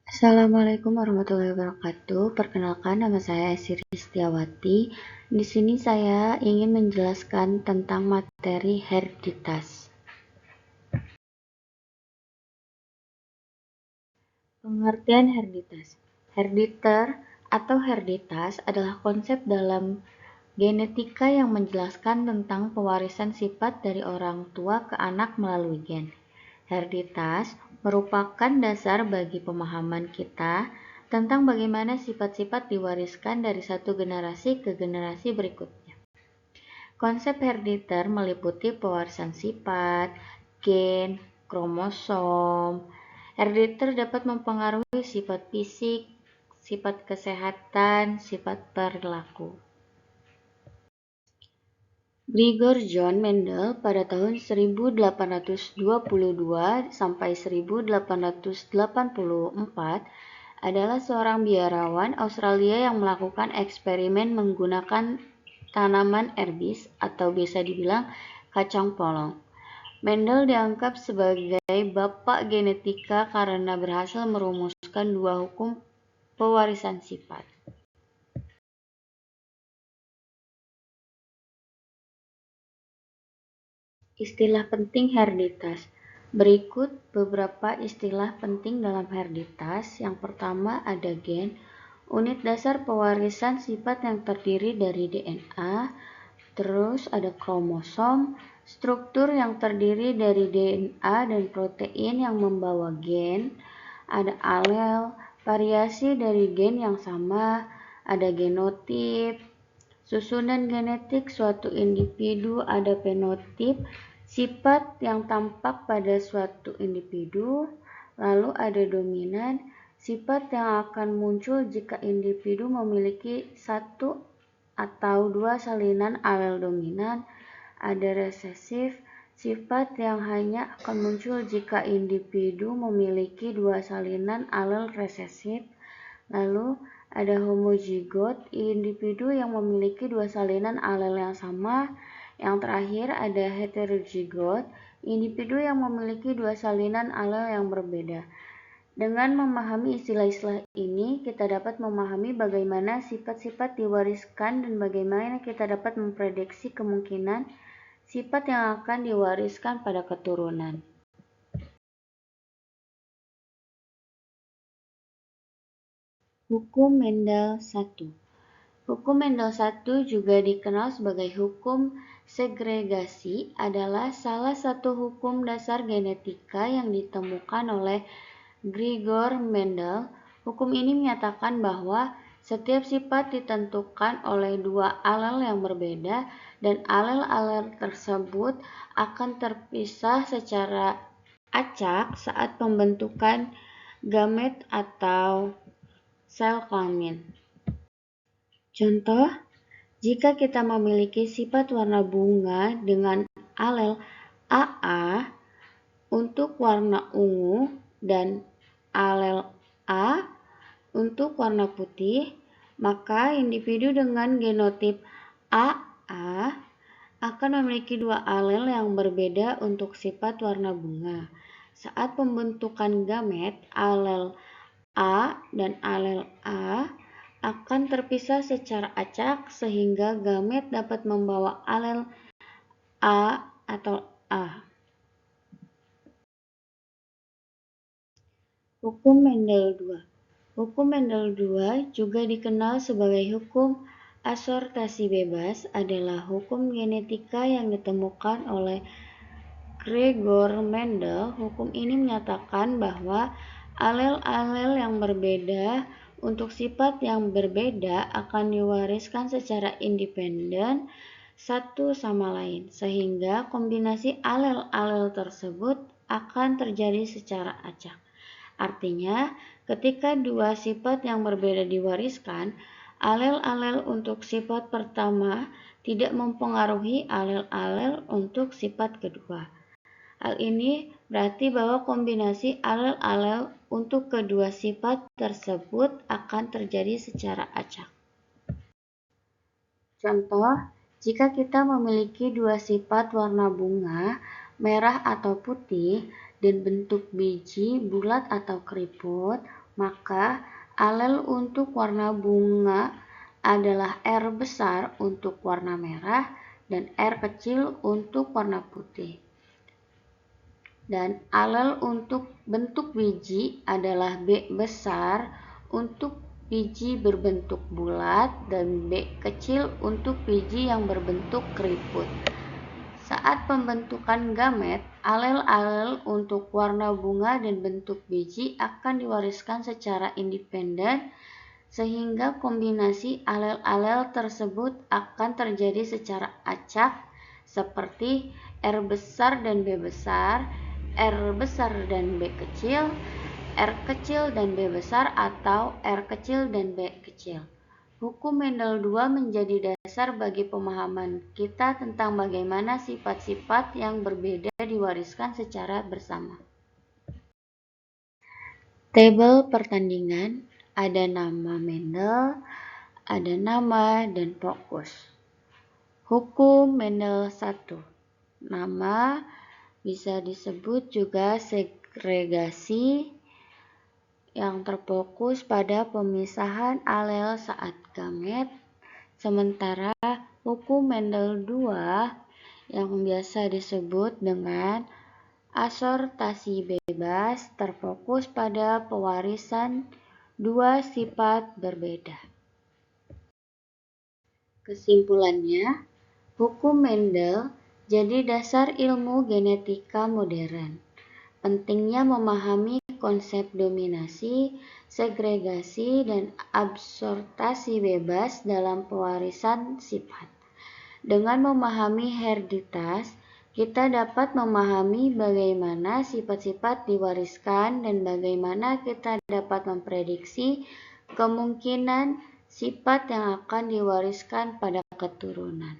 Assalamualaikum warahmatullahi wabarakatuh. Perkenalkan, nama saya Esiri Setiawati. Di sini saya ingin menjelaskan tentang materi hereditas. Pengertian hereditas. Herediter atau hereditas adalah konsep dalam genetika yang menjelaskan tentang pewarisan sifat dari orang tua ke anak melalui gen. Hereditas merupakan dasar bagi pemahaman kita tentang bagaimana sifat-sifat diwariskan dari satu generasi ke generasi berikutnya. Konsep herediter meliputi pewarisan sifat, gen, kromosom. Herediter dapat mempengaruhi sifat fisik, sifat kesehatan, sifat perilaku. Gregor John Mendel pada tahun 1822 sampai 1884 adalah seorang biarawan Australia yang melakukan eksperimen menggunakan tanaman erbis atau biasa dibilang kacang polong. Mendel dianggap sebagai bapak genetika karena berhasil merumuskan dua hukum pewarisan sifat. Istilah penting hereditas. Berikut beberapa istilah penting dalam hereditas. Yang pertama ada gen, unit dasar pewarisan sifat yang terdiri dari DNA. Terus ada kromosom, struktur yang terdiri dari DNA dan protein yang membawa gen. Ada alel, variasi dari gen yang sama. Ada genotip, susunan genetik suatu individu. Ada fenotip, sifat yang tampak pada suatu individu. Lalu ada dominan, sifat yang akan muncul jika individu memiliki satu atau dua salinan alel dominan. Ada resesif, sifat yang hanya akan muncul jika individu memiliki dua salinan alel resesif. Lalu ada homozigot, individu yang memiliki dua salinan alel yang sama. Yang terakhir ada heterozigot, individu yang memiliki dua salinan alel yang berbeda. Dengan memahami istilah-istilah ini, kita dapat memahami bagaimana sifat-sifat diwariskan dan bagaimana kita dapat memprediksi kemungkinan sifat yang akan diwariskan pada keturunan. Hukum Mendel 1. Hukum Mendel 1 juga dikenal sebagai hukum segregasi, adalah salah satu hukum dasar genetika yang ditemukan oleh Gregor Mendel. Hukum ini menyatakan bahwa setiap sifat ditentukan oleh dua alel yang berbeda dan alel-alel tersebut akan terpisah secara acak saat pembentukan gamet atau sel kelamin. Contoh, jika kita memiliki sifat warna bunga dengan alel AA untuk warna ungu dan alel A untuk warna putih, maka individu dengan genotip AA akan memiliki dua alel yang berbeda untuk sifat warna bunga. Saat pembentukan gamet, alel A dan alel A akan terpisah secara acak sehingga gamet dapat membawa alel A atau A. Hukum Mendel 2. Hukum Mendel 2 juga dikenal sebagai hukum asortasi bebas, adalah hukum genetika yang ditemukan oleh Gregor Mendel. Hukum ini menyatakan bahwa alel-alel yang berbeda untuk sifat yang berbeda akan diwariskan secara independen satu sama lain, sehingga kombinasi alel-alel tersebut akan terjadi secara acak. Artinya, ketika dua sifat yang berbeda diwariskan, alel-alel untuk sifat pertama tidak mempengaruhi alel-alel untuk sifat kedua. Hal ini berarti bahwa kombinasi alel-alel untuk kedua sifat tersebut akan terjadi secara acak. Contoh, jika kita memiliki dua sifat warna bunga, merah atau putih, dan bentuk biji bulat atau keriput, Maka alel untuk warna bunga adalah R besar untuk warna merah dan R kecil untuk warna putih. Dan alel untuk bentuk biji adalah B besar untuk biji berbentuk bulat dan B kecil untuk biji yang berbentuk keriput. Saat pembentukan gamet, alel-alel untuk warna bunga dan bentuk biji akan diwariskan secara independen, sehingga kombinasi alel-alel tersebut akan terjadi secara acak, seperti R besar dan B besar, R besar dan B kecil, R kecil dan B besar, atau R kecil dan B kecil. Hukum Mendel II menjadi dasar bagi pemahaman kita tentang bagaimana sifat-sifat yang berbeda diwariskan secara bersama. Tabel pertandingan, ada nama Mendel, ada nama dan fokus. Hukum Mendel I. Nama bisa disebut juga segregasi yang terfokus pada pemisahan alel saat gamet, sementara hukum Mendel II yang biasa disebut dengan asortasi bebas terfokus pada pewarisan dua sifat berbeda. Kesimpulannya, hukum Mendel jadi dasar ilmu genetika modern. Pentingnya memahami konsep dominasi, segregasi, dan absorpsi bebas dalam pewarisan sifat. Dengan memahami hereditas, kita dapat memahami bagaimana sifat-sifat diwariskan dan bagaimana kita dapat memprediksi kemungkinan sifat yang akan diwariskan pada keturunan.